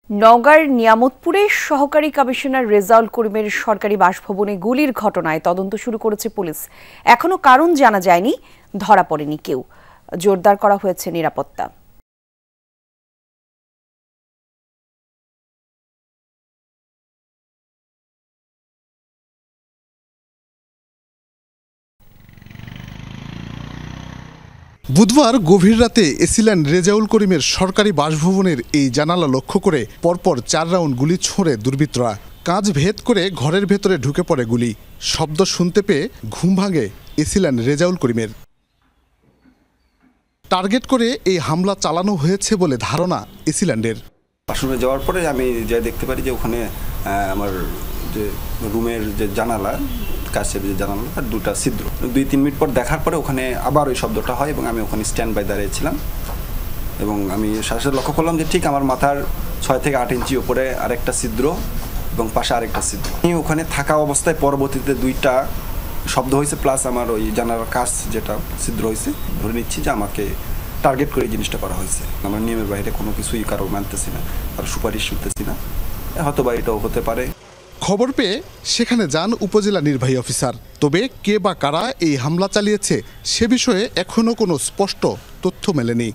নওগাঁর নিয়ামতপুরে সহকারী কমিশনার রেজাউল করিমের সরকারি বাসভবনে গুলির ঘটনায় তদন্ত শুরু করেছে পুলিশ। এখনো কারণ জানা যায়নি, ধরা পড়েনি কেউ। জোরদার করা হয়েছে নিরাপত্তা। বুধবার গভীর রাতে এসিল্যান্ড রেজাউল করিমের সরকারি বাসভবনের এই জানালা লক্ষ্য করে পরপর 4 রাউন্ড গুলি ছোঁড়ে দুর্বৃত্তরা। কাঁচ ভেদ করে ঘরের ভেতরে ঢুকে পড়ে গুলি। শব্দ শুনতে পেয়ে ঘুম ভাঙে এসিল্যান্ড রেজাউল করিমের। টার্গেট করে এই হামলা চালানো হয়েছে বলে ধারণা এসিল্যান্ডের। বাসরুমে যাওয়ার পরে আমি যা দেখতে পারি যে ওখানে আমার যে রুমের যে জানালা, কাছের যে জানালা আর 2টা ছিদ্র। 2-3 মিনিট পর দেখার পরে ওখানে আবার ওই শব্দটা হয় এবং আমি ওখানে স্ট্যান্ড বাই দাঁড়িয়েছিলাম এবং আমি সাথে লক্ষ্য করলাম যে ঠিক আমার মাথার 6 থেকে 8 ইঞ্চি উপরে আরেকটা ছিদ্র এবং পাশে আরেকটা ছিদ্র। আমি ওখানে থাকা অবস্থায় পরবর্তীতে 2টা শব্দ হয়েছে প্লাস আমার ওই জানালার কাছ যেটা ছিদ্র হয়েছে, ধরে নিচ্ছি যে আমাকে টার্গেট করে এই জিনিসটা করা হয়েছে। আমরা নিয়মের বাইরে কোনো কিছুই কারো মানতেছি না, আর সুপারিশ শুনতেছি না, হয়তো বা এটাও হতে পারে। খবর পেয়ে সেখানে যান উপজেলা নির্বাহী অফিসার। তবে কে বা কারা এই হামলা চালিয়েছে সে বিষয়ে এখনো কোনো স্পষ্ট তথ্য মেলেনি।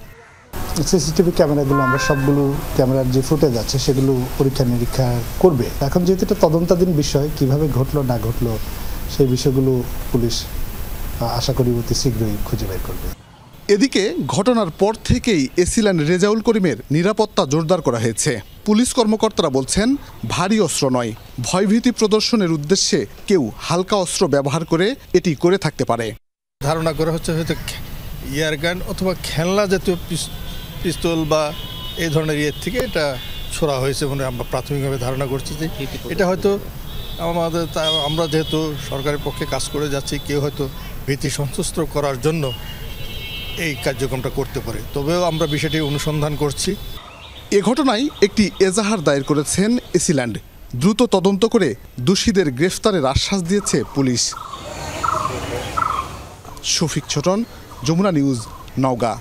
সিসিটিভি ক্যামেরাগুলো আমরা সবগুলো ক্যামেরার যে ফুটেজ আছে সেগুলো পরীক্ষা নিরীক্ষা করবে। এখন যেহেতু এটা তদন্তাধীন বিষয়, কিভাবে ঘটলো না ঘটলো সেই বিষয়গুলো পুলিশ আশা করি অতি শীঘ্রই খুঁজে বের করবে। এদিকে ঘটনার পর থেকেই এসিল্যান্ড রেজাউল করিমের নিরাপত্তা জোরদার করা হয়েছে। পুলিশ কর্মকর্তারা বলছেন, ভারী অস্ত্র নয়, ভয়ভীতি প্রদর্শনের উদ্দেশ্যে কেউ হালকা অস্ত্র ব্যবহার করে এটি করে থাকতে পারে। ধারণা করা হচ্ছে হয়তো ইয়ার গান অথবা খেলনা জাতীয় পিস্তল বা এই ধরনের ইয়ের থেকে এটা ছোড়া হয়েছে বলে আমরা প্রাথমিকভাবে ধারণা করছি যে এটা হয়তো আমরা যেহেতু সরকারের পক্ষে কাজ করে যাচ্ছি, কেউ হয়তো ভীতি সন্ত্রস্ত করার জন্য এই কার্যক্রমটা করতে পারে। তবেও আমরা বিষয়টি অনুসন্ধান করছি। এ ঘটনায় একটি এজাহার দায়ের করেছেন এসিল্যান্ড। দ্রুত তদন্ত করে দোষীদের গ্রেফতারের আশ্বাস দিয়েছে পুলিশ। শফিক ছোটন, যমুনা নিউজ, নওগাঁ।